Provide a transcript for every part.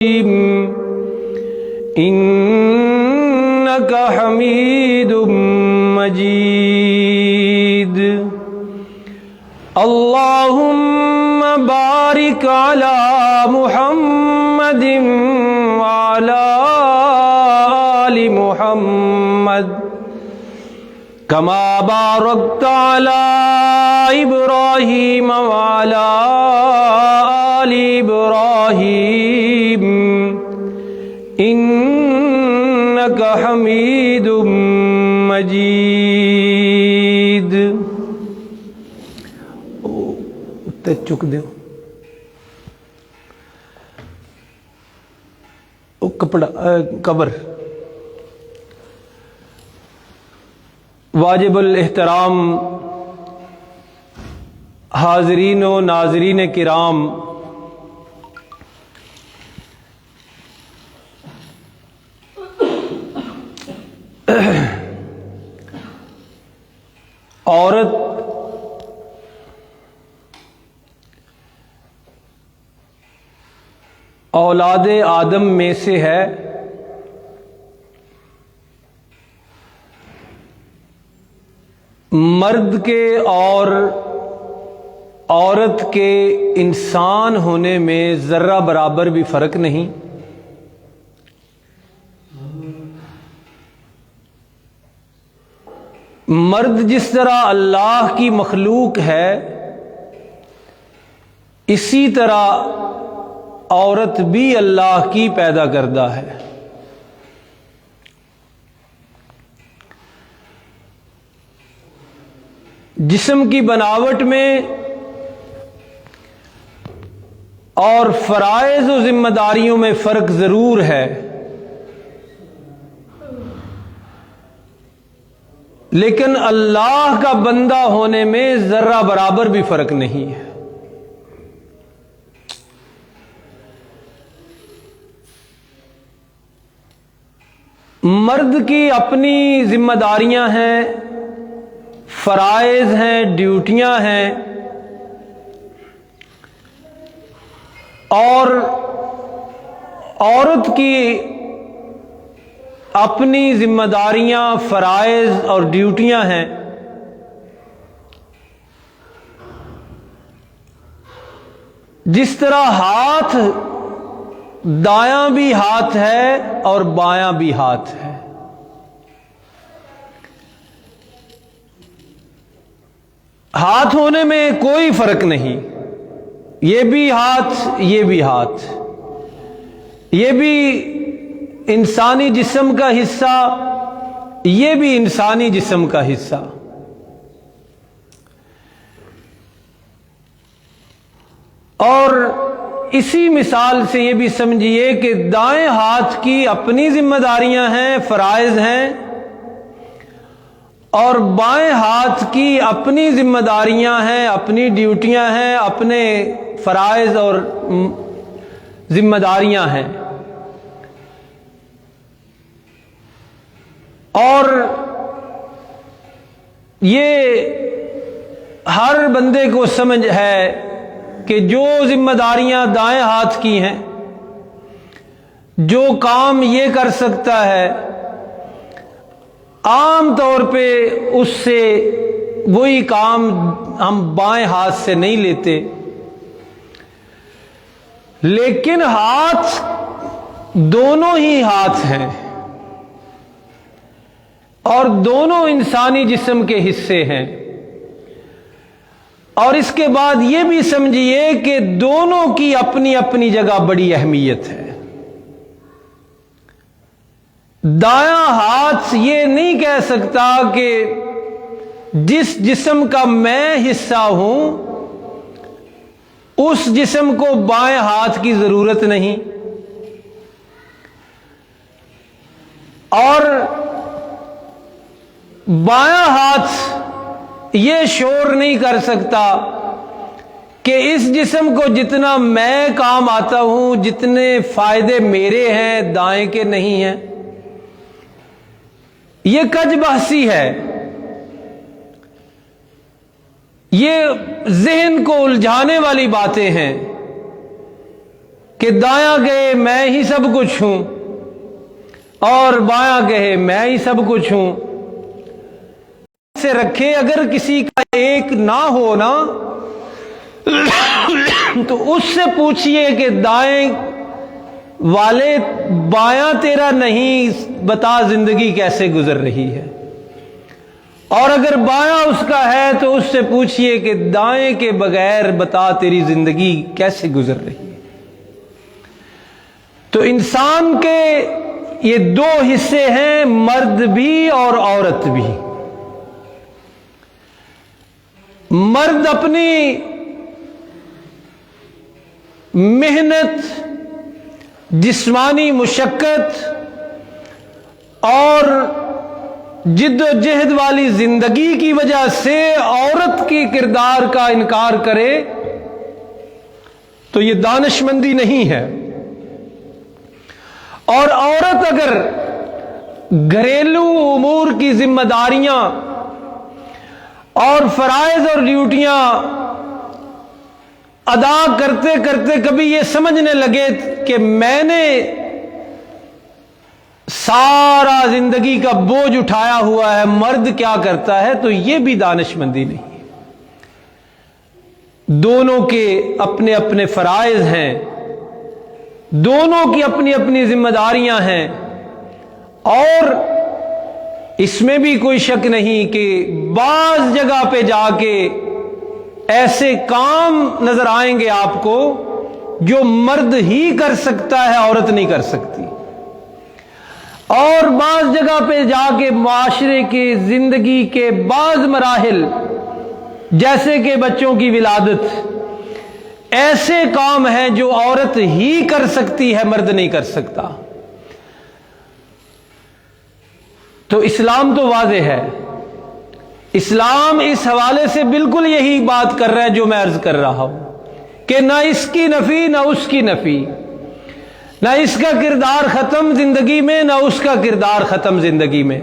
إنك حميد مجيد اللهم بارك على محمد وعلى آل محمد كما باركت على إبراهيم وعلى آل إبراهيم إنك حميد مجيد. چک دو کپڑا قبر. واجب الاحترام حاضرین و ناظرین کرام، عورت اولاد آدم میں سے ہے. مرد کے اور عورت کے انسان ہونے میں ذرہ برابر بھی فرق نہیں. مرد جس طرح اللہ کی مخلوق ہے، اسی طرح عورت بھی اللہ کی پیدا کردہ ہے. جسم کی بناوٹ میں اور فرائض و ذمہ داریوں میں فرق ضرور ہے، لیکن اللہ کا بندہ ہونے میں ذرہ برابر بھی فرق نہیں ہے. مرد کی اپنی ذمہ داریاں ہیں، فرائض ہیں، ڈیوٹیاں ہیں، اور عورت کی اپنی ذمہ داریاں، فرائض اور ڈیوٹیاں ہیں. جس طرح ہاتھ دایاں بھی ہاتھ ہے اور بایاں بھی ہاتھ ہے. ہاتھ ہونے میں کوئی فرق نہیں، یہ بھی ہاتھ، یہ بھی ہاتھ، یہ بھی انسانی جسم کا حصہ، یہ بھی انسانی جسم کا حصہ. اور اسی مثال سے یہ بھی سمجھیے کہ دائیں ہاتھ کی اپنی ذمہ داریاں ہیں، فرائض ہیں، اور بائیں ہاتھ کی اپنی ذمہ داریاں ہیں، اپنی ڈیوٹیاں ہیں، اپنے فرائض اور ذمہ داریاں ہیں. اور یہ ہر بندے کو سمجھ ہے کہ جو ذمہ داریاں دائیں ہاتھ کی ہیں، جو کام یہ کر سکتا ہے، عام طور پہ اس سے وہی کام ہم بائیں ہاتھ سے نہیں لیتے. لیکن ہاتھ دونوں ہی ہاتھ ہیں اور دونوں انسانی جسم کے حصے ہیں. اور اس کے بعد یہ بھی سمجھیے کہ دونوں کی اپنی اپنی جگہ بڑی اہمیت ہے. دایاں ہاتھ یہ نہیں کہہ سکتا کہ جس جسم کا میں حصہ ہوں اس جسم کو بائیں ہاتھ کی ضرورت نہیں، اور بایاں ہاتھ یہ شعور نہیں کر سکتا کہ اس جسم کو جتنا میں کام آتا ہوں، جتنے فائدے میرے ہیں، دائیں کے نہیں ہیں. یہ کج بحثی ہے. یہ ذہن کو الجھانے والی باتیں ہیں. کہ دایاں کہے میں ہی سب کچھ ہوں اور بایاں کہے میں ہی سب کچھ ہوں، سے رکھے اگر کسی کا ایک نہ ہو نا تو اس سے پوچھئے کہ دائیں والے بایاں تیرا نہیں، بتا زندگی کیسے گزر رہی ہے، اور اگر بایاں اس کا ہے تو اس سے پوچھئے کہ دائیں کے بغیر بتا تیری زندگی کیسے گزر رہی ہے۔ تو انسان کے یہ دو حصے ہیں، مرد بھی اور عورت بھی۔ مرد اپنی محنت، جسمانی مشقت اور جد و جہد والی زندگی کی وجہ سے عورت کی کردار کا انکار کرے تو یہ دانشمندی نہیں ہے۔ اور عورت اگر گھریلو امور کی ذمہ داریاں اور فرائض اور ڈیوٹیاں ادا کرتے کرتے کبھی یہ سمجھنے لگے کہ میں نے سارا زندگی کا بوجھ اٹھایا ہوا ہے، مرد کیا کرتا ہے، تو یہ بھی دانشمندی نہیں۔ دونوں کے اپنے اپنے فرائض ہیں، دونوں کی اپنی اپنی ذمہ داریاں ہیں، اور اس میں بھی کوئی شک نہیں کہ بعض جگہ پہ جا کے ایسے کام نظر آئیں گے آپ کو جو مرد ہی کر سکتا ہے، عورت نہیں کر سکتی، اور بعض جگہ پہ جا کے معاشرے کے زندگی کے بعض مراحل جیسے کہ بچوں کی ولادت، ایسے کام ہیں جو عورت ہی کر سکتی ہے، مرد نہیں کر سکتا۔ تو اسلام تو واضح ہے، اسلام اس حوالے سے بالکل یہی بات کر رہا ہے جو میں عرض کر رہا ہوں کہ نہ اس کی نفی نہ اس کی نفی، نہ اس کا کردار ختم زندگی میں نہ اس کا کردار ختم زندگی میں،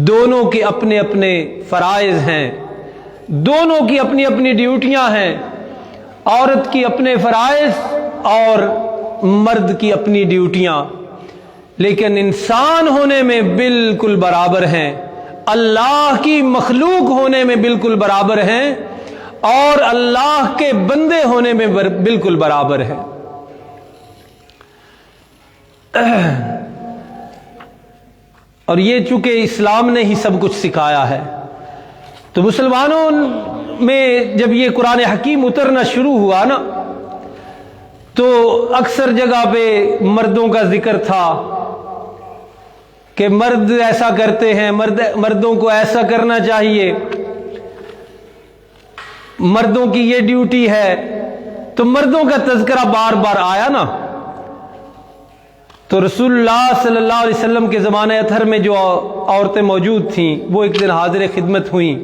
دونوں کے اپنے اپنے فرائض ہیں، دونوں کی اپنی اپنی ڈیوٹیاں ہیں، عورت کی اپنے فرائض اور مرد کی اپنی ڈیوٹیاں، لیکن انسان ہونے میں بالکل برابر ہیں، اللہ کی مخلوق ہونے میں بالکل برابر ہیں، اور اللہ کے بندے ہونے میں بالکل برابر ہیں۔ اور یہ چونکہ اسلام نے ہی سب کچھ سکھایا ہے، تو مسلمانوں میں جب یہ قرآن حکیم اترنا شروع ہوا نا تو اکثر جگہ پہ مردوں کا ذکر تھا کہ مرد ایسا کرتے ہیں، مردوں کو ایسا کرنا چاہیے، مردوں کی یہ ڈیوٹی ہے، تو مردوں کا تذکرہ بار بار آیا نا۔ تو رسول اللہ صلی اللہ علیہ وسلم کے زمانہ اطہر میں جو عورتیں موجود تھیں وہ ایک دن حاضر خدمت ہوئیں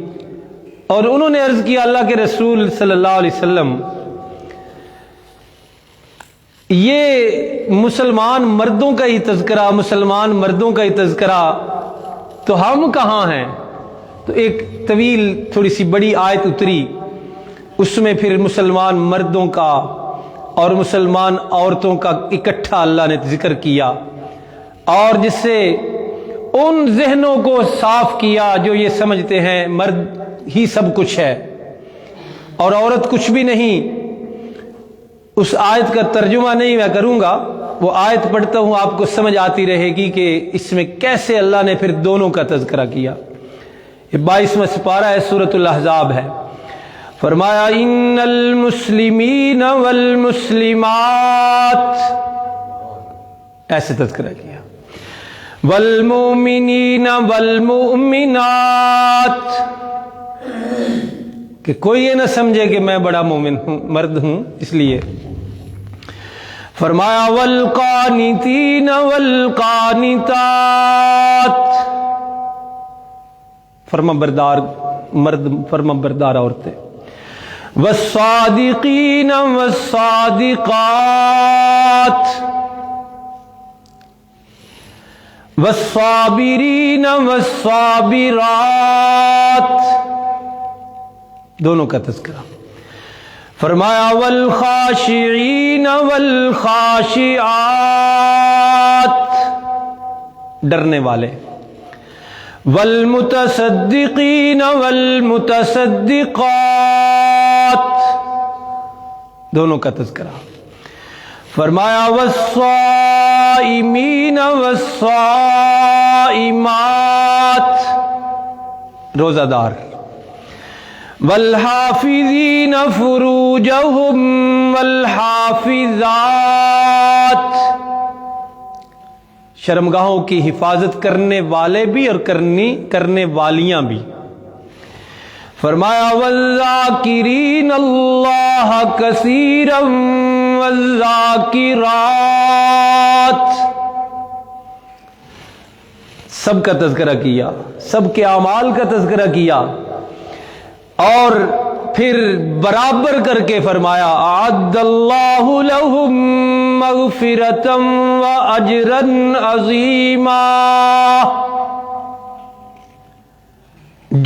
اور انہوں نے عرض کیا، اللہ کے رسول صلی اللہ علیہ وسلم، یہ مسلمان مردوں کا ہی تذکرہ، مسلمان مردوں کا ہی تذکرہ، تو ہم کہاں ہیں؟ تو ایک طویل تھوڑی سی بڑی آیت اتری، اس میں پھر مسلمان مردوں کا اور مسلمان عورتوں کا اکٹھا اللہ نے ذکر کیا، اور جس سے ان ذہنوں کو صاف کیا جو یہ سمجھتے ہیں مرد ہی سب کچھ ہے اور عورت کچھ بھی نہیں۔ اس آیت کا ترجمہ نہیں میں کروں گا، وہ آیت پڑھتا ہوں، آپ کو سمجھ آتی رہے گی کہ اس میں کیسے اللہ نے پھر دونوں کا تذکرہ کیا۔ یہ 22واں سپارہ ہے، سورۃ الاحزاب ہے۔ فرمایا ان المسلمین والمسلمات، ایسے تذکرہ کیا، والمؤمنین والمؤمنات، کہ کوئی یہ نہ سمجھے کہ میں بڑا مومن ہوں، مرد ہوں اس لیے۔ فرمایا والقانتین والقانتات، فرما بردار مرد، فرما بردار عورتیں، والصادقین والصادقات، والصابرین والصابرات، دونوں کا تذکرہ۔ فرمایا والخاشعین والخاشعات، ڈرنے والے، والمتصدقین والمتصدقات، دونوں کا تذکرہ۔ فرمایا والصائمین والصائمات، روزہ دار، والحافظین فروجہم والحافظات، شرمگاہوں کی حفاظت کرنے والے بھی اور کرنے والیاں بھی۔ فرمایا والذاکرین اللہ کثیرا والذاکرات، سب کا تذکرہ کیا، سب کے اعمال کا تذکرہ کیا، اور پھر برابر کر کے فرمایا اعد اللہ لہم مغفرۃ واجرا عظیما،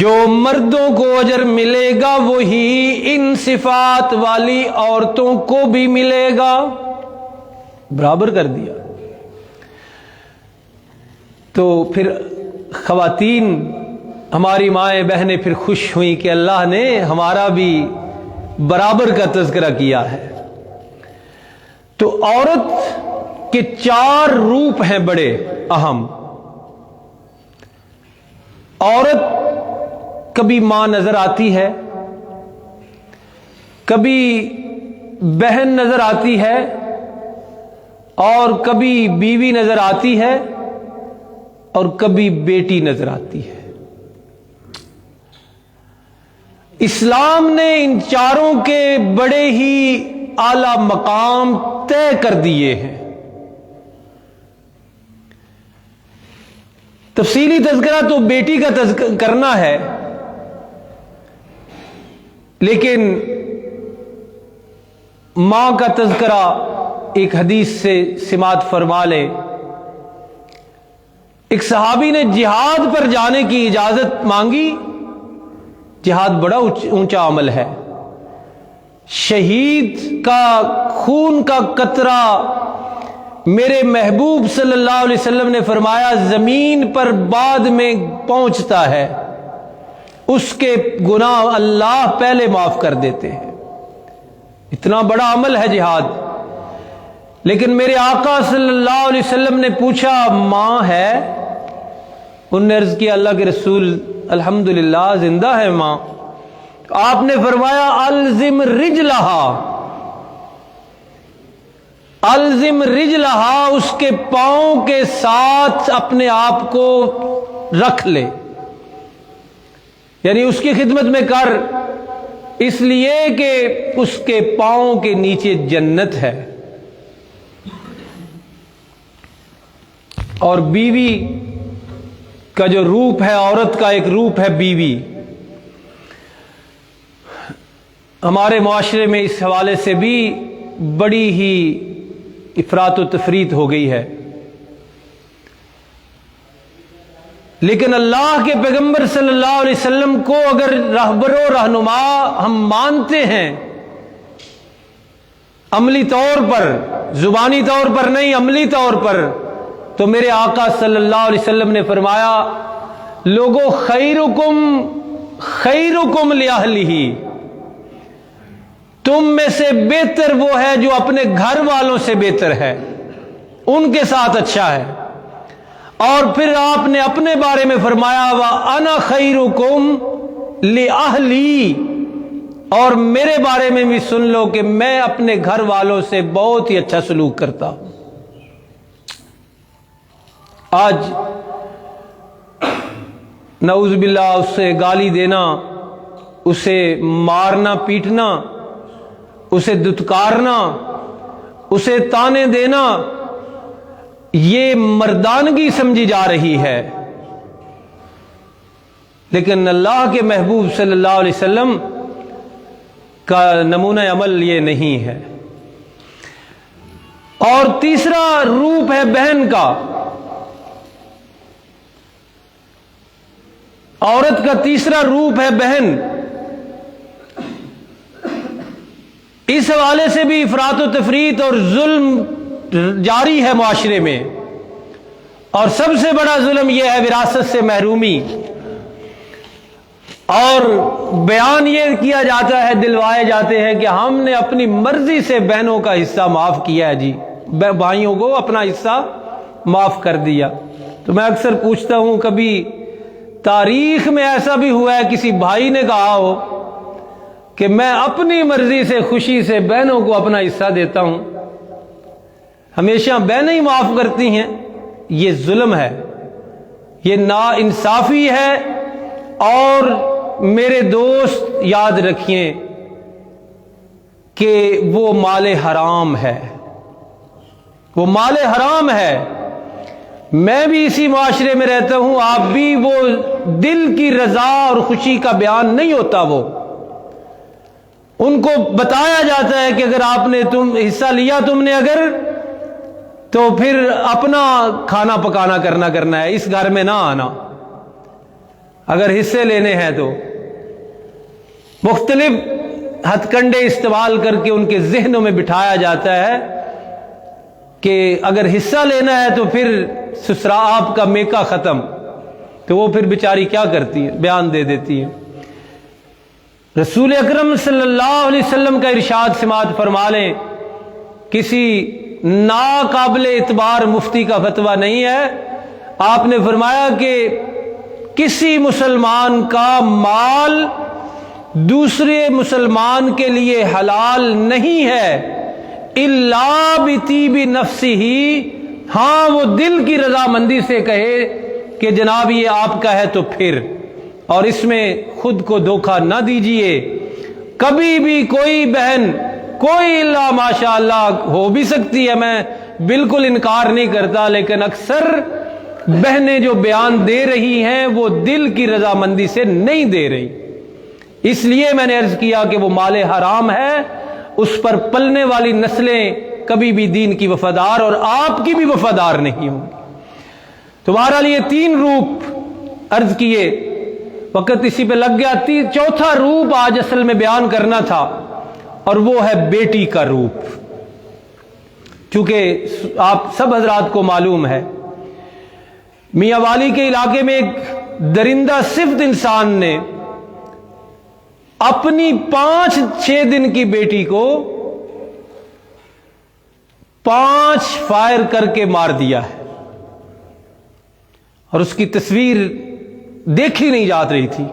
جو مردوں کو اجر ملے گا وہی ان صفات والی عورتوں کو بھی ملے گا، برابر کر دیا۔ تو پھر خواتین، ہماری مائیں بہنیں پھر خوش ہوئیں کہ اللہ نے ہمارا بھی برابر کا تذکرہ کیا ہے۔ تو عورت کے 4 روپ ہیں بڑے اہم۔ عورت کبھی ماں نظر آتی ہے، کبھی بہن نظر آتی ہے، اور کبھی بیوی نظر آتی ہے، اور کبھی بیٹی نظر آتی ہے۔ اسلام نے ان چاروں کے بڑے ہی اعلی مقام طے کر دیے ہیں۔ تفصیلی تذکرہ تو بیٹی کا کرنا ہے، لیکن ماں کا تذکرہ ایک حدیث سے سماعت فرما لے۔ ایک صحابی نے جہاد پر جانے کی اجازت مانگی۔ جہاد بڑا اونچا عمل ہے، شہید کا خون کا قطرہ، میرے محبوب صلی اللہ علیہ وسلم نے فرمایا زمین پر بعد میں پہنچتا ہے، اس کے گناہ اللہ پہلے معاف کر دیتے ہیں۔ اتنا بڑا عمل ہے جہاد۔ لیکن میرے آقا صلی اللہ علیہ وسلم نے پوچھا ماں ہے؟ انہوں نے عرض کیا اللہ کے رسول الحمدللہ زندہ ہے ماں۔ آپ نے فرمایا الزم رجلہا، الزم رجلہا، اس کے پاؤں کے ساتھ اپنے آپ کو رکھ لے، یعنی اس کی خدمت میں کر، اس لیے کہ اس کے پاؤں کے نیچے جنت ہے۔ اور بیوی کا جو روپ ہے، عورت کا ایک روپ ہے بیوی۔ ہمارے معاشرے میں اس حوالے سے بھی بڑی ہی افراط و تفریط ہو گئی ہے، لیکن اللہ کے پیغمبر صلی اللہ علیہ وسلم کو اگر رہبر و رہنما ہم مانتے ہیں، عملی طور پر، زبانی طور پر نہیں، عملی طور پر، تو میرے آقا صلی اللہ علیہ وسلم نے فرمایا لوگوں خیرکم لأہلہ، تم میں سے بہتر وہ ہے جو اپنے گھر والوں سے بہتر ہے، ان کے ساتھ اچھا ہے۔ اور پھر آپ نے اپنے بارے میں فرمایا وَأَنَا خَيْرُكُمْ لِأَهْلِي، اور میرے بارے میں بھی سن لو کہ میں اپنے گھر والوں سے بہت ہی اچھا سلوک کرتا ہوں۔ آج نعوذ باللہ اس سے گالی دینا، اسے مارنا پیٹنا، اسے دھتکارنا، اسے تانے دینا، یہ مردانگی سمجھی جا رہی ہے۔ لیکن اللہ کے محبوب صلی اللہ علیہ وسلم کا نمونہ عمل یہ نہیں ہے۔ اور تیسرا روپ ہے بہن کا۔ عورت کا تیسرا روپ ہے بہن۔ اس حوالے سے بھی افراط و تفریط اور ظلم جاری ہے معاشرے میں، اور سب سے بڑا ظلم یہ ہے وراثت سے محرومی، اور بیان یہ کیا جاتا ہے، دلوائے جاتے ہیں کہ ہم نے اپنی مرضی سے بہنوں کا حصہ معاف کیا ہے، جی بھائیوں کو اپنا حصہ معاف کر دیا۔ تو میں اکثر پوچھتا ہوں، کبھی تاریخ میں ایسا بھی ہوا ہے کسی بھائی نے کہا ہو کہ میں اپنی مرضی سے خوشی سے بہنوں کو اپنا حصہ دیتا ہوں؟ ہمیشہ بہنیں ہی معاف کرتی ہیں۔ یہ ظلم ہے، یہ ناانصافی ہے، اور میرے دوست یاد رکھیں کہ وہ مال حرام ہے، وہ مال حرام ہے۔ میں بھی اسی معاشرے میں رہتا ہوں، آپ بھی، وہ دل کی رضا اور خوشی کا بیان نہیں ہوتا۔ وہ ان کو بتایا جاتا ہے کہ اگر آپ نے حصہ لیا تم نے اگر، تو پھر اپنا کھانا پکانا کرنا ہے، اس گھر میں نہ آنا اگر حصے لینے ہیں تو۔ مختلف ہتھ کنڈے استعمال کر کے ان کے ذہنوں میں بٹھایا جاتا ہے کہ اگر حصہ لینا ہے تو پھر سسرا آپ کا میکا ختم۔ تو وہ پھر بیچاری کیا کرتی ہے؟ بیان دے دیتی ہے۔ رسول اکرم صلی اللہ علیہ وسلم کا ارشاد سماعت فرما لیں، کسی ناقابل اعتبار مفتی کا فتویٰ نہیں ہے۔ آپ نے فرمایا کہ کسی مسلمان کا مال دوسرے مسلمان کے لیے حلال نہیں ہے الا بطیب نفسہ، ہاں وہ دل کی رضامندی سے کہے کہ جناب یہ آپ کا ہے تو پھر، اور اس میں خود کو دھوکہ نہ دیجئے۔ کبھی بھی کوئی بہن، کوئی اللہ ماشاء اللہ ہو بھی سکتی ہے، میں بالکل انکار نہیں کرتا، لیکن اکثر بہنیں جو بیان دے رہی ہیں وہ دل کی رضامندی سے نہیں دے رہی۔ اس لیے میں نے عرض کیا کہ وہ مال حرام ہے، اس پر پلنے والی نسلیں کبھی بھی دین کی وفادار اور آپ کی بھی وفادار نہیں ہوں گی۔ تمہارا لیے 3 روپ عرض کیے، وقت اسی پہ لگ گیا۔ چوتھا روپ آج اصل میں بیان کرنا تھا، اور وہ ہے بیٹی کا روپ۔ چونکہ آپ سب حضرات کو معلوم ہے، میاں والی کے علاقے میں ایک درندہ صفت انسان نے اپنی 5-6 دن کی بیٹی کو 5 فائر کر کے مار دیا ہے، اور اس کی تصویر دیکھی نہیں جات رہی تھی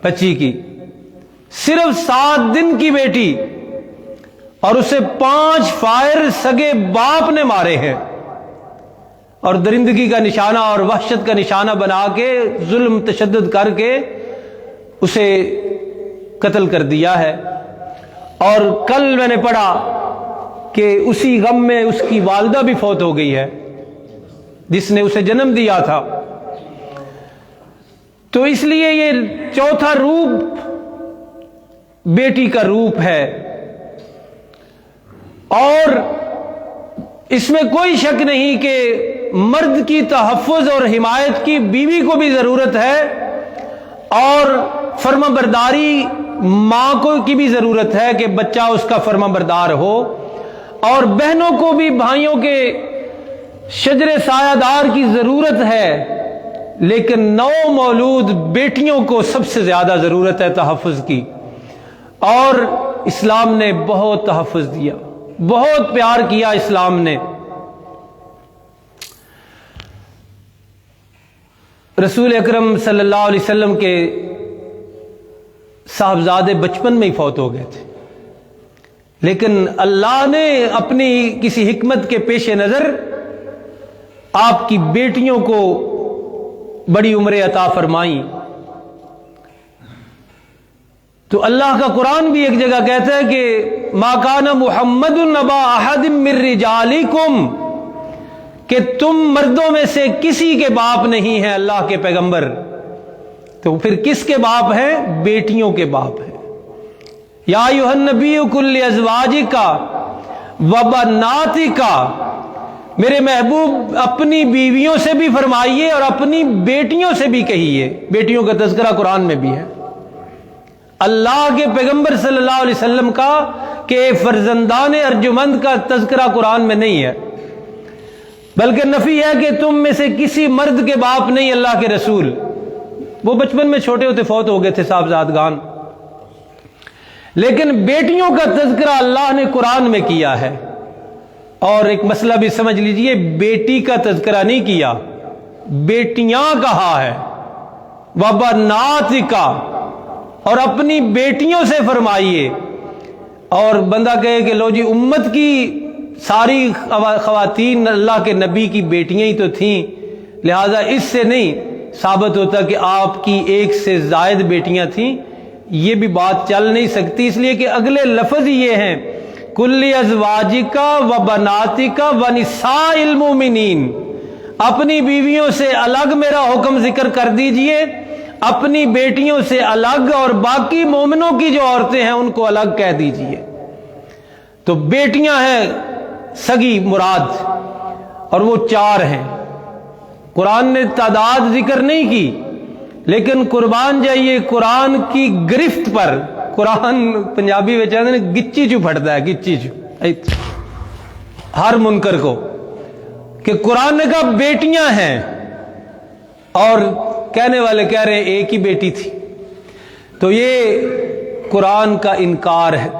بچی کی۔ صرف 7 دن کی بیٹی، اور اسے 5 فائر سگے باپ نے مارے ہیں، اور درندگی کا نشانہ اور وحشت کا نشانہ بنا کے ظلم تشدد کر کے اسے قتل کر دیا ہے۔ اور کل میں نے پڑھا کہ اسی غم میں اس کی والدہ بھی فوت ہو گئی ہے جس نے اسے جنم دیا تھا۔ تو اس لیے یہ چوتھا روپ بیٹی کا روپ ہے، اور اس میں کوئی شک نہیں کہ مرد کی تحفظ اور حمایت کی بیوی کو بھی ضرورت ہے، اور فرما برداری ماں کو کی بھی ضرورت ہے کہ بچہ اس کا فرما بردار ہو، اور بہنوں کو بھی بھائیوں کے شجر سایہ دار کی ضرورت ہے، لیکن نو مولود بیٹیوں کو سب سے زیادہ ضرورت ہے تحفظ کی، اور اسلام نے بہت تحفظ دیا، بہت پیار کیا اسلام نے۔ رسول اکرم صلی اللہ علیہ وسلم کے صاحبزادے بچپن میں ہی فوت ہو گئے تھے، لیکن اللہ نے اپنی کسی حکمت کے پیش نظر آپ کی بیٹیوں کو بڑی عمریں عطا فرمائی۔ تو اللہ کا قرآن بھی ایک جگہ کہتا ہے کہ ما کان محمد ابا احد من رجالکم، کہ تم مردوں میں سے کسی کے باپ نہیں ہیں اللہ کے پیغمبر۔ تو پھر کس کے باپ ہیں؟ بیٹیوں کے باپ ہیں۔ یا ایھا النبی قل لازواجک وبناتک، میرے محبوب اپنی بیویوں سے بھی فرمائیے اور اپنی بیٹیوں سے بھی کہیے۔ بیٹیوں کا تذکرہ قرآن میں بھی ہے۔ اللہ کے پیغمبر صلی اللہ علیہ وسلم کا کہ فرزندان ارجمند کا تذکرہ قرآن میں نہیں ہے، بلکہ نفی ہے کہ تم میں سے کسی مرد کے باپ نہیں اللہ کے رسول۔ وہ بچپن میں چھوٹے ہوتے فوت ہو گئے تھے صاحبزادگان، لیکن بیٹیوں کا تذکرہ اللہ نے قرآن میں کیا ہے۔ اور ایک مسئلہ بھی سمجھ لیجئے، بیٹی کا تذکرہ نہیں کیا، بیٹیاں کہا ہے، وَبَنَاتِكَ، اور اپنی بیٹیوں سے فرمائیے۔ اور بندہ کہے کہ لو جی امت کی ساری خواتین اللہ کے نبی کی بیٹیاں ہی تو تھیں، لہذا اس سے نہیں ثابت ہوتا کہ آپ کی ایک سے زائد بیٹیاں تھیں، یہ بھی بات چل نہیں سکتی، اس لیے کہ اگلے لفظ یہ ہیں کُلِّ أَزْوَاجِكَ وَبَنَاتِكَ وَنِسَاءِ الْمُؤْمِنِينَ، اپنی بیویوں سے الگ میرا حکم ذکر کر دیجئے، اپنی بیٹیوں سے الگ، اور باقی مومنوں کی جو عورتیں ہیں ان کو الگ کہہ دیجئے۔ تو بیٹیاں ہیں سگی مراد، اور وہ 4 ہیں۔ قرآن نے تعداد ذکر نہیں کی، لیکن قربان جائیے قرآن کی گرفت پر، قرآن پنجابی میں چاہتے ہیں گچی چو پھٹتا ہے، گچی چو ہر منکر کو، کہ قرآن نے کہا بیٹیاں ہیں، اور کہنے والے کہہ رہے ہیں ایک ہی بیٹی تھی۔ تو یہ قرآن کا انکار ہے،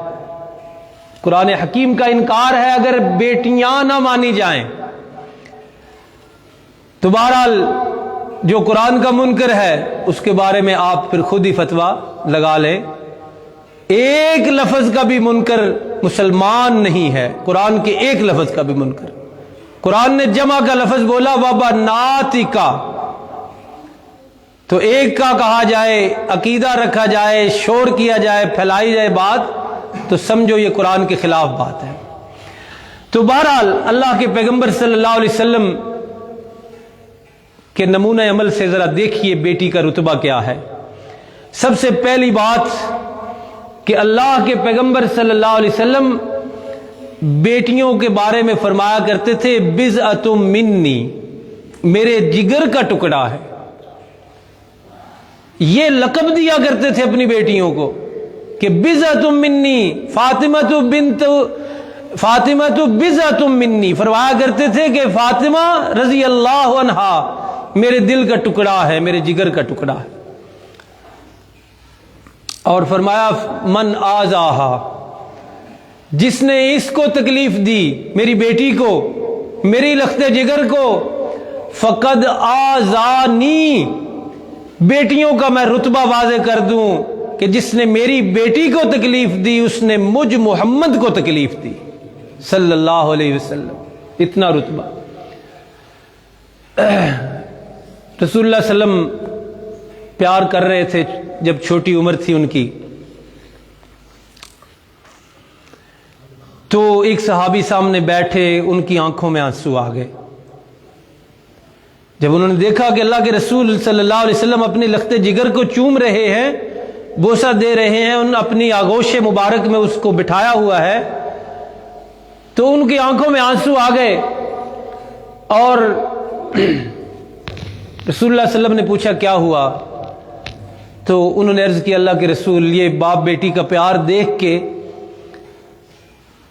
قرآن حکیم کا انکار ہے اگر بیٹیاں نہ مانی جائیں۔ تو بہرحال جو قرآن کا منکر ہے اس کے بارے میں آپ پھر خود ہی فتویٰ لگا لیں۔ ایک لفظ کا بھی منکر مسلمان نہیں ہے، قرآن کے ایک لفظ کا بھی منکر۔ قرآن نے جمع کا لفظ بولا وَبَنَاتِكَ، تو ایک کا کہا جائے، عقیدہ رکھا جائے، شور کیا جائے، پھیلائی جائے بات، تو سمجھو یہ قرآن کے خلاف بات ہے۔ تو بہرحال اللہ کے پیغمبر صلی اللہ علیہ وسلم کہ نمونہ عمل سے ذرا دیکھیے بیٹی کا رتبہ کیا ہے۔ سب سے پہلی بات کہ اللہ کے پیغمبر صلی اللہ علیہ وسلم بیٹیوں کے بارے میں فرمایا کرتے تھے بضعۃ منی، میرے جگر کا ٹکڑا ہے۔ یہ لقب دیا کرتے تھے اپنی بیٹیوں کو کہ بضعۃ منی، فاطمہ بضعۃ منی، فرمایا کرتے تھے کہ فاطمہ رضی اللہ عنہا میرے دل کا ٹکڑا ہے، میرے جگر کا ٹکڑا ہے۔ اور فرمایا من آذاہا، جس نے اس کو تکلیف دی، میری بیٹی کو، میری لخت جگر کو، فقد آذانی، بیٹیوں کا میں رتبہ واضح کر دوں کہ جس نے میری بیٹی کو تکلیف دی اس نے مجھ محمد کو تکلیف دی صلی اللہ علیہ وسلم، اتنا رتبہ۔ رسول اللہ صلی اللہ علیہ وسلم پیار کر رہے تھے جب چھوٹی عمر تھی ان کی، تو ایک صحابی سامنے بیٹھے، ان کی آنکھوں میں آنسو آ گئے جب انہوں نے دیکھا کہ اللہ کے رسول صلی اللہ علیہ وسلم اپنی لخت جگر کو چوم رہے ہیں، بوسہ دے رہے ہیں، ان اپنی آغوش مبارک میں اس کو بٹھایا ہوا ہے، تو ان کی آنکھوں میں آنسو آ گئے۔ اور رسول اللہ صلی اللہ علیہ وسلم نے پوچھا کیا ہوا؟ تو انہوں نے عرض کیا اللہ کے رسول، یہ باپ بیٹی کا پیار دیکھ کے،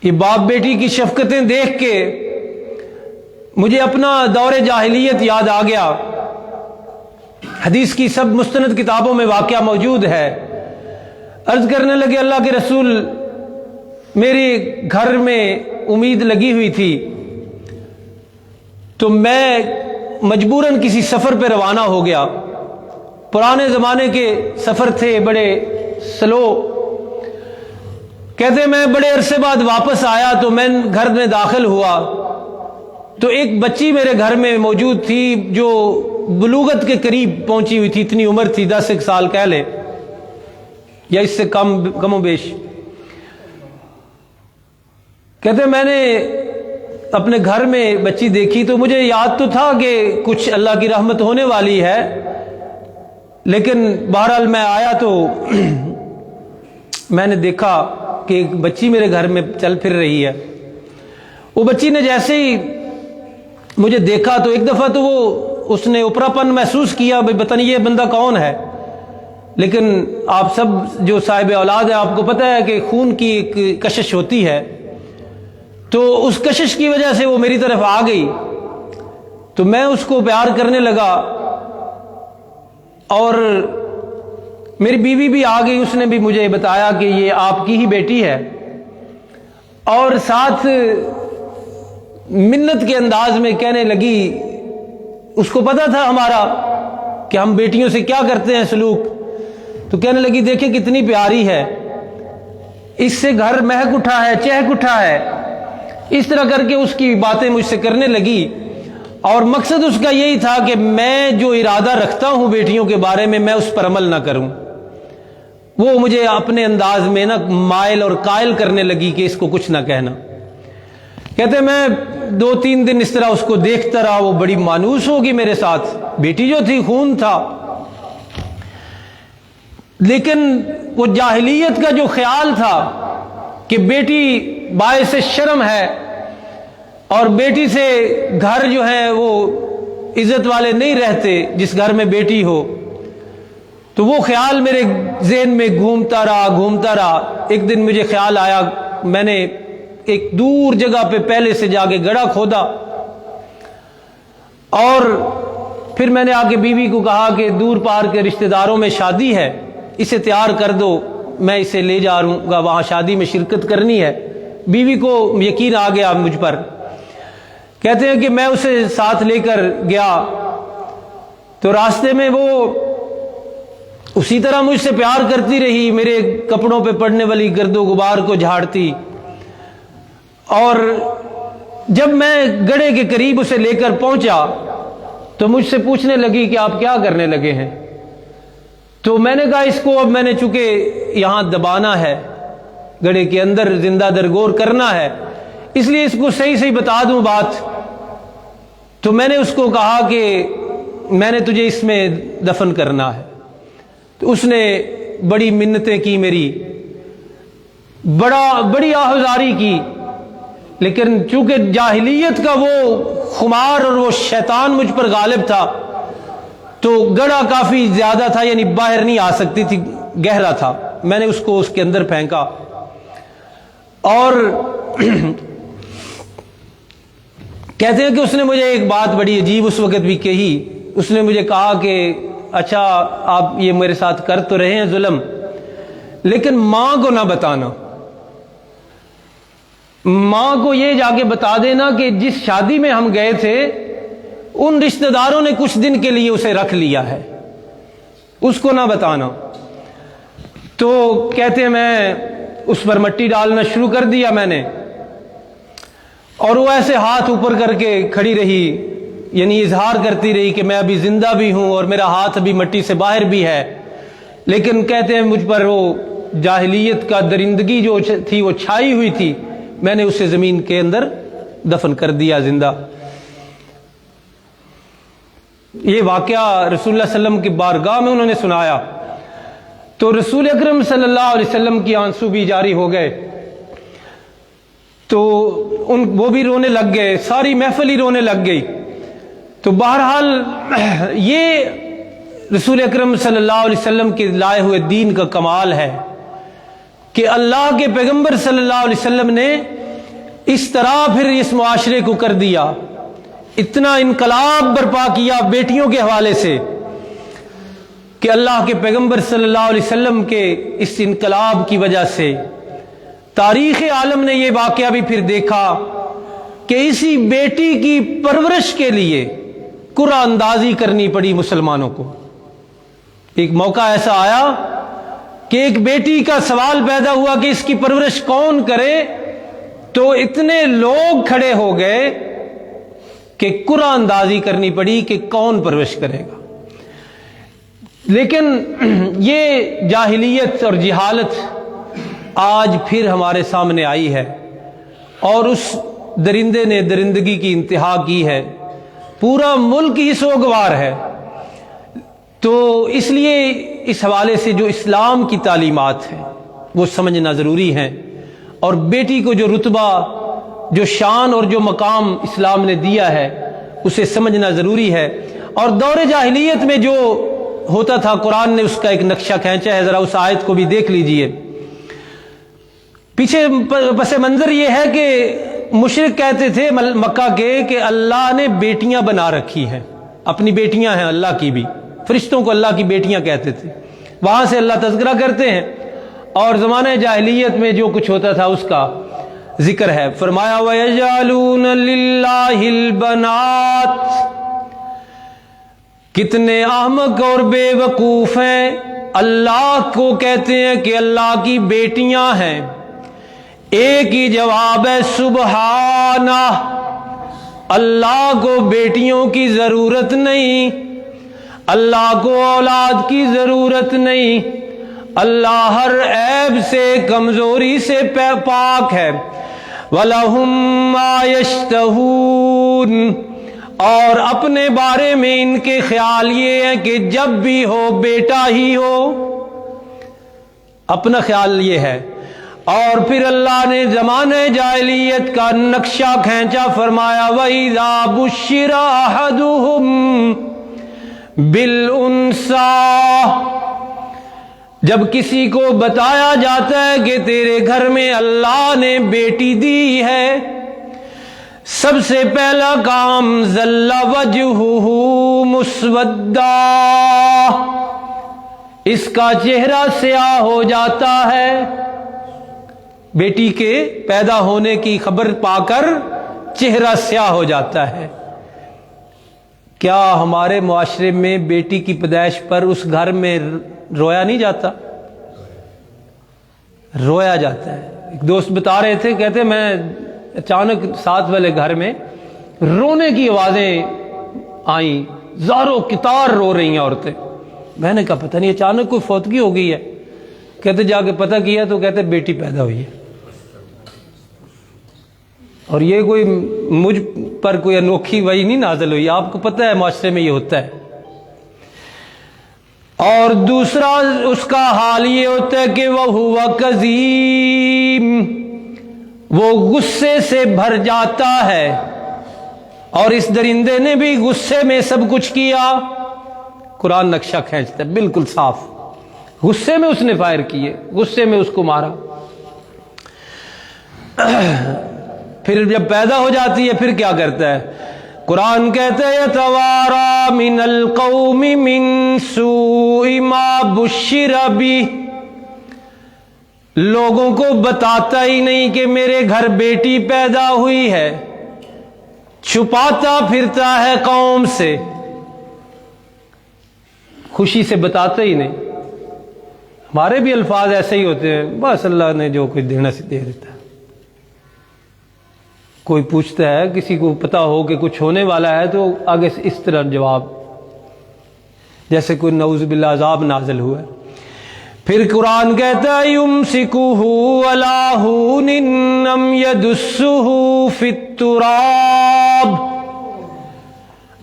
یہ باپ بیٹی کی شفقتیں دیکھ کے مجھے اپنا دور جاہلیت یاد آ گیا۔ حدیث کی سب مستند کتابوں میں واقعہ موجود ہے۔ عرض کرنے لگے اللہ کے رسول، میرے گھر میں امید لگی ہوئی تھی، تو میں مجبوراً کسی سفر پہ روانہ ہو گیا۔ پرانے زمانے کے سفر تھے، بڑے سلو۔ کہتے میں بڑے عرصے بعد واپس آیا تو میں گھر میں داخل ہوا تو ایک بچی میرے گھر میں موجود تھی جو بلوغت کے قریب پہنچی ہوئی تھی، اتنی عمر تھی، 10 سال کہہ لے یا اس سے کم و بیش۔ کہتے میں نے اپنے گھر میں بچی دیکھی تو مجھے یاد تو تھا کہ کچھ اللہ کی رحمت ہونے والی ہے، لیکن بہرحال میں آیا تو میں نے دیکھا کہ ایک بچی میرے گھر میں چل پھر رہی ہے۔ وہ بچی نے جیسے ہی مجھے دیکھا تو ایک دفعہ تو اس نے اوپراپن محسوس کیا، بھئی پتہ نہیں یہ بندہ کون ہے۔ لیکن آپ سب جو صاحب اولاد ہیں آپ کو پتہ ہے کہ خون کی ایک کشش ہوتی ہے، تو اس کشش کی وجہ سے وہ میری طرف آ گئی، تو میں اس کو پیار کرنے لگا، اور میری بیوی بھی آ گئی، اس نے بھی مجھے بتایا کہ یہ آپ کی ہی بیٹی ہے، اور ساتھ منت کے انداز میں کہنے لگی، اس کو پتا تھا ہمارا کہ ہم بیٹیوں سے کیا کرتے ہیں سلوک، تو کہنے لگی دیکھیں کتنی پیاری ہے، اس سے گھر مہک اٹھا ہے، چہک اٹھا ہے، اس طرح کر کے اس کی باتیں مجھ سے کرنے لگی، اور مقصد اس کا یہی تھا کہ میں جو ارادہ رکھتا ہوں بیٹیوں کے بارے میں اس پر عمل نہ کروں۔ وہ مجھے اپنے انداز میں نا مائل اور قائل کرنے لگی کہ اس کو کچھ نہ کہنا۔ کہتے میں 2-3 دن اس طرح اس کو دیکھتا رہا، وہ بڑی مانوس ہوگی میرے ساتھ، بیٹی جو تھی خون تھا، لیکن وہ جاہلیت کا جو خیال تھا کہ بیٹی باعث شرم ہے اور بیٹی سے گھر جو ہے وہ عزت والے نہیں رہتے جس گھر میں بیٹی ہو، تو وہ خیال میرے ذہن میں گھومتا رہا۔ ایک دن مجھے خیال آیا، میں نے ایک دور جگہ پہ پہلے سے جا کے گڑھا کھودا، اور پھر میں نے آ کے بیوی کو کہا کہ دور پار کے رشتہ داروں میں شادی ہے، اسے تیار کر دو، میں اسے لے جا رہوں گا، وہاں شادی میں شرکت کرنی ہے۔ بیوی کو یقین آ گیا مجھ پر۔ کہتے ہیں کہ میں اسے ساتھ لے کر گیا، تو راستے میں وہ اسی طرح مجھ سے پیار کرتی رہی، میرے کپڑوں پہ پڑنے والی گرد و غبار کو جھاڑتی، اور جب میں گڑھے کے قریب اسے لے کر پہنچا تو مجھ سے پوچھنے لگی کہ آپ کیا کرنے لگے ہیں؟ تو میں نے کہا اس کو اب میں نے چونکہ یہاں دبانا ہے، گڑھے کے اندر زندہ درگور کرنا ہے، اس لیے اس کو صحیح بتا دوں بات۔ تو میں نے اس کو کہا کہ میں نے تجھے اس میں دفن کرنا ہے، تو اس نے بڑی منتیں کی، میری بڑی آہذاری کی، لیکن چونکہ جاہلیت کا وہ خمار اور وہ شیطان مجھ پر غالب تھا، تو گڑھا کافی زیادہ تھا، یعنی باہر نہیں آ سکتی تھی، گہرا تھا۔ میں نے اس کو اس کے اندر پھینکا، اور کہتے ہیں کہ اس نے مجھے ایک بات بڑی عجیب اس وقت بھی کہی۔ اس نے مجھے کہا کہ اچھا آپ یہ میرے ساتھ کر تو رہے ہیں ظلم، لیکن ماں کو نہ بتانا، ماں کو یہ جا کے بتا دینا کہ جس شادی میں ہم گئے تھے ان رشتہ داروں نے کچھ دن کے لیے اسے رکھ لیا ہے، اس کو نہ بتانا۔ تو کہتے ہیں میں اس پر مٹی ڈالنا شروع کر دیا میں نے، اور وہ ایسے ہاتھ اوپر کر کے کھڑی رہی، یعنی اظہار کرتی رہی کہ میں ابھی زندہ بھی ہوں اور میرا ہاتھ ابھی مٹی سے باہر بھی ہے، لیکن کہتے ہیں مجھ پر وہ جاہلیت کا درندگی جو تھی وہ چھائی ہوئی تھی، میں نے اسے زمین کے اندر دفن کر دیا زندہ۔ یہ واقعہ رسول اللہ صلی اللہ علیہ وسلم کی بارگاہ میں انہوں نے سنایا، تو رسول اکرم صلی اللہ علیہ وسلم کی آنسو بھی جاری ہو گئے، تو وہ بھی رونے لگ گئے، ساری محفل ہی رونے لگ گئی۔ تو بہرحال یہ رسول اکرم صلی اللہ علیہ وسلم کے لائے ہوئے دین کا کمال ہے کہ اللہ کے پیغمبر صلی اللہ علیہ وسلم نے اس طرح پھر اس معاشرے کو کر دیا، اتنا انقلاب برپا کیا بیٹیوں کے حوالے سے کہ اللہ کے پیغمبر صلی اللہ علیہ وسلم کے اس انقلاب کی وجہ سے تاریخ عالم نے یہ واقعہ بھی پھر دیکھا کہ اسی بیٹی کی پرورش کے لیے قرآن اندازی کرنی پڑی مسلمانوں کو۔ ایک موقع ایسا آیا کہ ایک بیٹی کا سوال پیدا ہوا کہ اس کی پرورش کون کرے، تو اتنے لوگ کھڑے ہو گئے کہ قرآن اندازی کرنی پڑی کہ کون پرورش کرے گا۔ لیکن یہ جاہلیت اور جہالت آج پھر ہمارے سامنے آئی ہے، اور اس درندے نے درندگی کی انتہا کی ہے، پورا ملک ہی سوگوار ہے۔ تو اس لیے اس حوالے سے جو اسلام کی تعلیمات ہیں وہ سمجھنا ضروری ہیں، اور بیٹی کو جو رتبہ، جو شان اور جو مقام اسلام نے دیا ہے اسے سمجھنا ضروری ہے۔ اور دور جاہلیت میں جو ہوتا تھا قرآن نے اس کا ایک نقشہ کھینچا ہے، ذرا اس آیت کو بھی دیکھ لیجئے۔ پیچھے پس منظر یہ ہے کہ مشرک کہتے تھے مکہ کے کہ اللہ نے بیٹیاں بنا رکھی ہیں، اپنی بیٹیاں ہیں اللہ کی بھی، فرشتوں کو اللہ کی بیٹیاں کہتے تھے۔ وہاں سے اللہ تذکرہ کرتے ہیں اور زمانہ جاہلیت میں جو کچھ ہوتا تھا اس کا ذکر ہے۔ فرمایا وَيَجْعَلُونَ لِلَّهِ الْبَنَاتِ، کتنے احمق اور بے وقوف ہیں، اللہ کو کہتے ہیں کہ اللہ کی بیٹیاں ہیں۔ ایک ہی جواب ہے سبحانہ، اللہ کو بیٹیوں کی ضرورت نہیں، اللہ کو اولاد کی ضرورت نہیں، اللہ ہر عیب سے کمزوری سے پاک ہے۔ وَلَهُم مَّا يَشْتَهُونَ، اور اپنے بارے میں ان کے خیال یہ ہے کہ جب بھی ہو بیٹا ہی ہو، اپنا خیال یہ ہے۔ اور پھر اللہ نے زمانہ جاہلیت کا نقشہ کھینچا، فرمایا وَإِذَا بُشِّرَ أَحَدُهُم بِالْأُنثَىٰ، جب کسی کو بتایا جاتا ہے کہ تیرے گھر میں اللہ نے بیٹی دی ہے، سب سے پہلا کام ظل وجہہ مسودا، اس کا چہرہ سیاہ ہو جاتا ہے۔ بیٹی کے پیدا ہونے کی خبر پا کر چہرہ سیاہ ہو جاتا ہے۔ کیا ہمارے معاشرے میں بیٹی کی پیدائش پر اس گھر میں رویا نہیں جاتا؟ رویا جاتا ہے۔ ایک دوست بتا رہے تھے، کہتے میں اچانک ساتھ والے گھر میں رونے کی آوازیں آئیں، زاروں کتار رو رہی ہیں عورتیں۔ میں نے کہا پتہ نہیں اچانک کوئی فوتگی ہو گئی ہے۔ کہتے جا کے پتہ کیا تو کہتے بیٹی پیدا ہوئی ہے۔ اور یہ کوئی مجھ پر کوئی انوکھی وحی نہیں نازل ہوئی، آپ کو پتہ ہے معاشرے میں یہ ہوتا ہے۔ اور دوسرا اس کا حال یہ ہوتا ہے کہ وَهُوَ کظیم، وہ غصے سے بھر جاتا ہے۔ اور اس درندے نے بھی غصے میں سب کچھ کیا۔ قرآن نقشہ کھینچتا ہے بالکل صاف، غصے میں اس نے فائر کیے، غصے میں اس کو مارا۔ پھر جب پیدا ہو جاتی ہے پھر کیا کرتا ہے؟ قرآن کہتا ہے یتوارا من القوم من سوء ما بشر بہ، لوگوں کو بتاتا ہی نہیں کہ میرے گھر بیٹی پیدا ہوئی ہے، چھپاتا پھرتا ہے قوم سے، خوشی سے بتاتا ہی نہیں۔ ہمارے بھی الفاظ ایسے ہی ہوتے ہیں، بس اللہ نے جو کچھ دینا سے دے دیتا ہے۔ کوئی پوچھتا ہے، کسی کو پتا ہو کہ کچھ ہونے والا ہے تو آگے سے اس طرح جواب، جیسے کوئی نعوذ باللہ عذاب نازل ہوا ہے۔ پھر قرآن کہتا ہے یمسکہ علی ہون ام یدسہ فی التراب،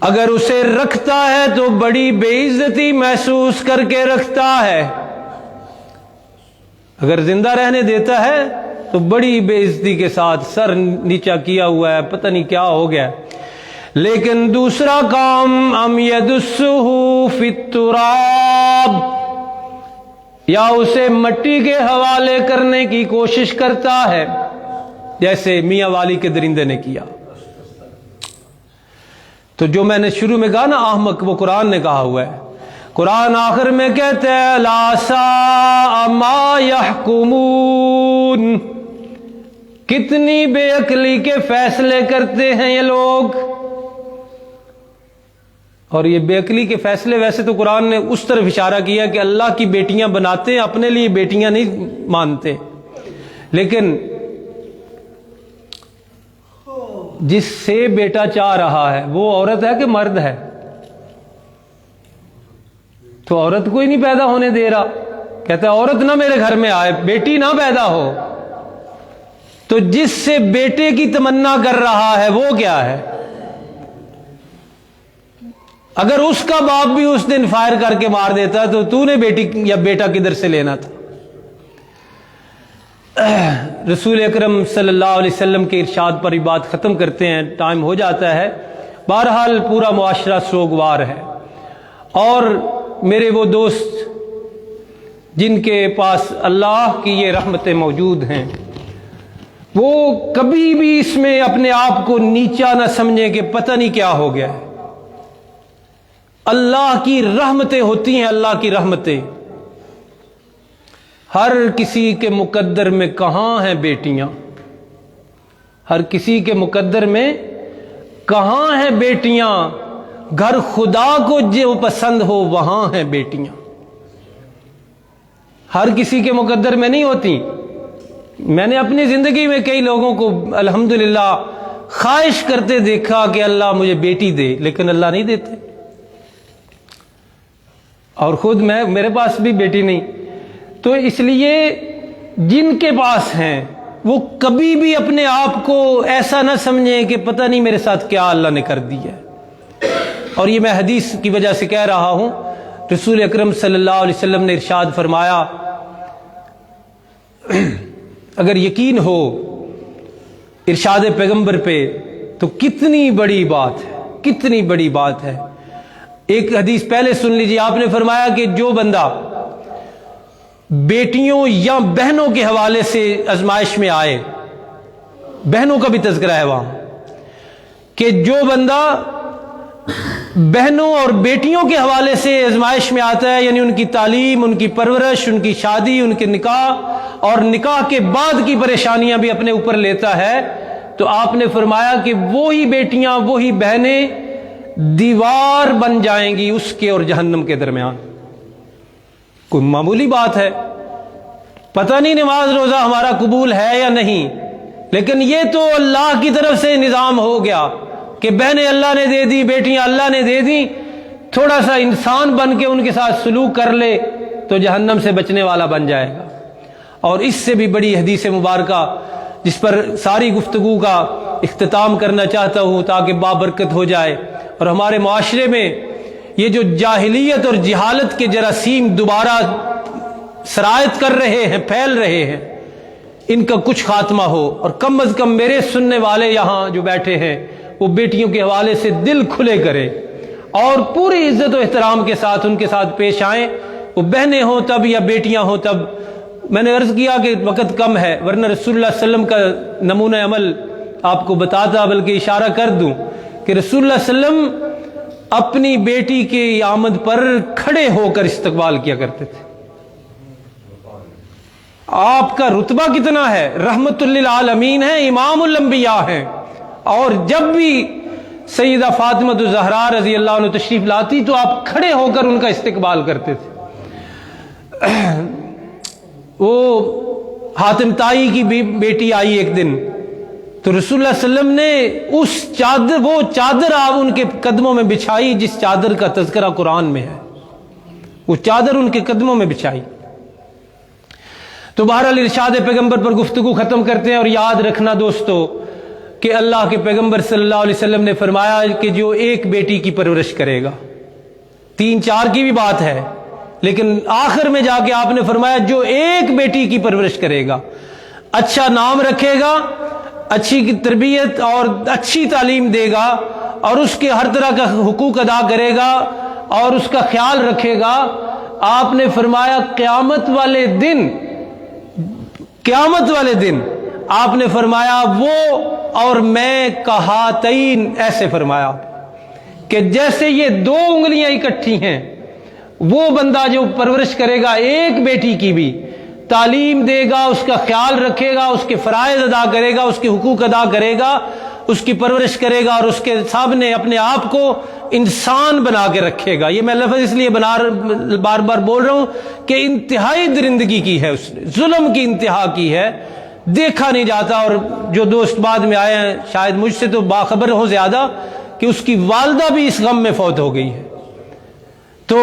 اگر اسے رکھتا ہے تو بڑی بے عزتی محسوس کر کے رکھتا ہے، اگر زندہ رہنے دیتا ہے تو بڑی بے عزتی کے ساتھ سر نیچا کیا ہوا ہے، پتہ نہیں کیا ہو گیا۔ لیکن دوسرا کام ام یدسہ فی التراب، یا اسے مٹی کے حوالے کرنے کی کوشش کرتا ہے، جیسے میاں والی کے درندے نے کیا۔ تو جو میں نے شروع میں کہا نا احمق، وہ قرآن نے کہا ہوا ہے۔ قرآن آخر میں کہتا ہے لا ساء ما یحکمون، کتنی بے عقلی کے فیصلے کرتے ہیں یہ لوگ۔ اور یہ بے عقلی کے فیصلے ویسے تو قرآن نے اس طرف اشارہ کیا کہ اللہ کی بیٹیاں بناتے ہیں، اپنے لیے بیٹیاں نہیں مانتے، لیکن جس سے بیٹا چاہ رہا ہے وہ عورت ہے کہ مرد ہے؟ تو عورت کو ہی نہیں پیدا ہونے دے رہا، کہتا ہے عورت نہ میرے گھر میں آئے، بیٹی نہ پیدا ہو۔ تو جس سے بیٹے کی تمنا کر رہا ہے وہ کیا ہے؟ اگر اس کا باپ بھی اس دن فائر کر کے مار دیتا تو تو نے بیٹی یا بیٹا کدھر سے لینا تھا؟ رسول اکرم صلی اللہ علیہ وسلم کے ارشاد پر یہ بات ختم کرتے ہیں، ٹائم ہو جاتا ہے۔ بہرحال پورا معاشرہ سوگوار ہے، اور میرے وہ دوست جن کے پاس اللہ کی یہ رحمتیں موجود ہیں، وہ کبھی بھی اس میں اپنے آپ کو نیچا نہ سمجھیں کہ پتہ نہیں کیا ہو گیا ہے۔ اللہ کی رحمتیں ہوتی ہیں، اللہ کی رحمتیں۔ ہر کسی کے مقدر میں کہاں ہیں بیٹیاں، ہر کسی کے مقدر میں کہاں ہیں بیٹیاں، گھر خدا کو جو پسند ہو وہاں ہیں بیٹیاں۔ ہر کسی کے مقدر میں نہیں ہوتی۔ میں نے اپنی زندگی میں کئی لوگوں کو الحمدللہ خواہش کرتے دیکھا کہ اللہ مجھے بیٹی دے، لیکن اللہ نہیں دیتے۔ اور خود میرے پاس بھی بیٹی نہیں، تو اس لیے جن کے پاس ہیں وہ کبھی بھی اپنے آپ کو ایسا نہ سمجھیں کہ پتہ نہیں میرے ساتھ کیا اللہ نے کر دیا ہے۔ اور یہ میں حدیث کی وجہ سے کہہ رہا ہوں، رسول اکرم صلی اللہ علیہ وسلم نے ارشاد فرمایا، اگر یقین ہو ارشاد پیغمبر پہ تو کتنی بڑی بات ہے، کتنی بڑی بات ہے۔ ایک حدیث پہلے سن لیجیے، آپ نے فرمایا کہ جو بندہ بیٹیوں یا بہنوں کے حوالے سے آزمائش میں آئے، بہنوں کا بھی تذکرہ ہے وہاں، کہ جو بندہ بہنوں اور بیٹیوں کے حوالے سے آزمائش میں آتا ہے، یعنی ان کی تعلیم، ان کی پرورش، ان کی شادی، ان کے نکاح اور نکاح کے بعد کی پریشانیاں بھی اپنے اوپر لیتا ہے، تو آپ نے فرمایا کہ وہی بیٹیاں، وہی بہنیں دیوار بن جائیں گی اس کے اور جہنم کے درمیان۔ کوئی معمولی بات ہے، پتہ نہیں نماز روزہ ہمارا قبول ہے یا نہیں، لیکن یہ تو اللہ کی طرف سے نظام ہو گیا کہ بہنیں اللہ نے دے دی، بیٹیاں اللہ نے دے دی، تھوڑا سا انسان بن کے ان کے ساتھ سلوک کر لے تو جہنم سے بچنے والا بن جائے گا۔ اور اس سے بھی بڑی حدیث مبارکہ جس پر ساری گفتگو کا اختتام کرنا چاہتا ہوں تاکہ بابرکت ہو جائے، اور ہمارے معاشرے میں یہ جو جاہلیت اور جہالت کے جراثیم دوبارہ سرایت کر رہے ہیں، پھیل رہے ہیں، ان کا کچھ خاتمہ ہو، اور کم از کم میرے سننے والے یہاں جو بیٹھے ہیں وہ بیٹیوں کے حوالے سے دل کھلے کریں اور پوری عزت و احترام کے ساتھ ان کے ساتھ پیش آئیں، وہ بہنیں ہوں تب یا بیٹیاں ہوں تب۔ میں نے عرض کیا کہ وقت کم ہے، ورنہ رسول اللہ صلی اللہ علیہ وسلم کا نمونہ عمل آپ کو بتاتا، بلکہ اشارہ کر دوں کہ رسول اللہ صلی اللہ علیہ وسلم اپنی بیٹی کی آمد پر کھڑے ہو کر استقبال کیا کرتے تھے۔ آپ کا رتبہ کتنا ہے، رحمت للعالمین ہے، امام الانبیاء ہیں، اور جب بھی سیدہ فاطمہ الزہرا رضی اللہ عنہ تشریف لاتی تو آپ کھڑے ہو کر ان کا استقبال کرتے تھے۔ وہ حاتم طائی کی بیٹی آئی ایک دن، تو رسول اللہ صلی اللہ علیہ وسلم نے وہ چادر آپ ان کے قدموں میں بچھائی جس چادر کا تذکرہ قرآن میں ہے، وہ چادر ان کے قدموں میں بچھائی۔ تو بہرحال ارشاد پیغمبر پر گفتگو ختم کرتے ہیں، اور یاد رکھنا دوستو کہ اللہ کے پیغمبر صلی اللہ علیہ وسلم نے فرمایا کہ جو ایک بیٹی کی پرورش کرے گا، 3-4 کی بھی بات ہے، لیکن آخر میں جا کے آپ نے فرمایا جو ایک بیٹی کی پرورش کرے گا، اچھا نام رکھے گا، اچھی تربیت اور اچھی تعلیم دے گا، اور اس کے ہر طرح کا حقوق ادا کرے گا اور اس کا خیال رکھے گا، آپ نے فرمایا قیامت والے دن آپ نے فرمایا وہ اور میں کہاتین، ایسے فرمایا کہ جیسے یہ 2 انگلیاں اکٹھی ہیں، وہ بندہ جو پرورش کرے گا ایک بیٹی کی بھی، تعلیم دے گا، اس کا خیال رکھے گا، اس کے فرائض ادا کرے گا، اس کے حقوق ادا کرے گا، اس کی پرورش کرے گا، اور اس کے سامنے اپنے آپ کو انسان بنا کے رکھے گا۔ یہ میں لفظ اس لیے بار بار بول رہا ہوں کہ انتہائی درندگی کی ہے، اس نے ظلم کی انتہا کی ہے، دیکھا نہیں جاتا۔ اور جو دوست بعد میں آئے ہیں شاید مجھ سے تو باخبر ہوں زیادہ کہ اس کی والدہ بھی اس غم میں فوت ہو گئی ہے۔ تو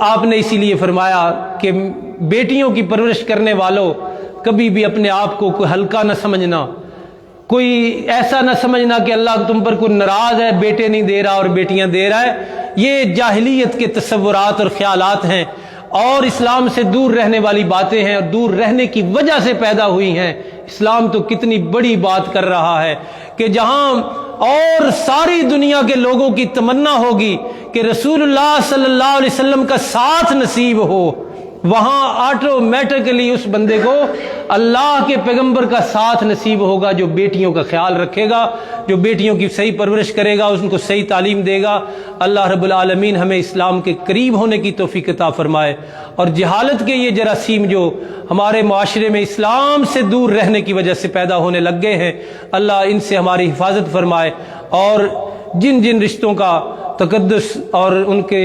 آپ نے اسی لیے فرمایا کہ بیٹیوں کی پرورش کرنے والوں کبھی بھی اپنے آپ کو کوئی ہلکا نہ سمجھنا، کوئی ایسا نہ سمجھنا کہ اللہ تم پر کوئی ناراض ہے، بیٹے نہیں دے رہا اور بیٹیاں دے رہا ہے۔ یہ جاہلیت کے تصورات اور خیالات ہیں، اور اسلام سے دور رہنے والی باتیں ہیں، اور دور رہنے کی وجہ سے پیدا ہوئی ہیں۔ اسلام تو کتنی بڑی بات کر رہا ہے کہ جہاں اور ساری دنیا کے لوگوں کی تمنا ہوگی کہ رسول اللہ صلی اللہ علیہ وسلم کا ساتھ نصیب ہو، وہاں آٹومیٹکلی اس بندے کو اللہ کے پیغمبر کا ساتھ نصیب ہوگا، جو بیٹیوں کا خیال رکھے گا، جو بیٹیوں کی صحیح پرورش کرے گا، ان کو صحیح تعلیم دے گا۔ اللہ رب العالمین ہمیں اسلام کے قریب ہونے کی توفیق عطا فرمائے، اور جہالت کے یہ جراثیم جو ہمارے معاشرے میں اسلام سے دور رہنے کی وجہ سے پیدا ہونے لگ گئے ہیں، اللہ ان سے ہماری حفاظت فرمائے، اور جن جن رشتوں کا تقدس اور ان کے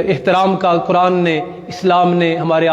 احترام کا قرآن نے، اسلام نے ہمارے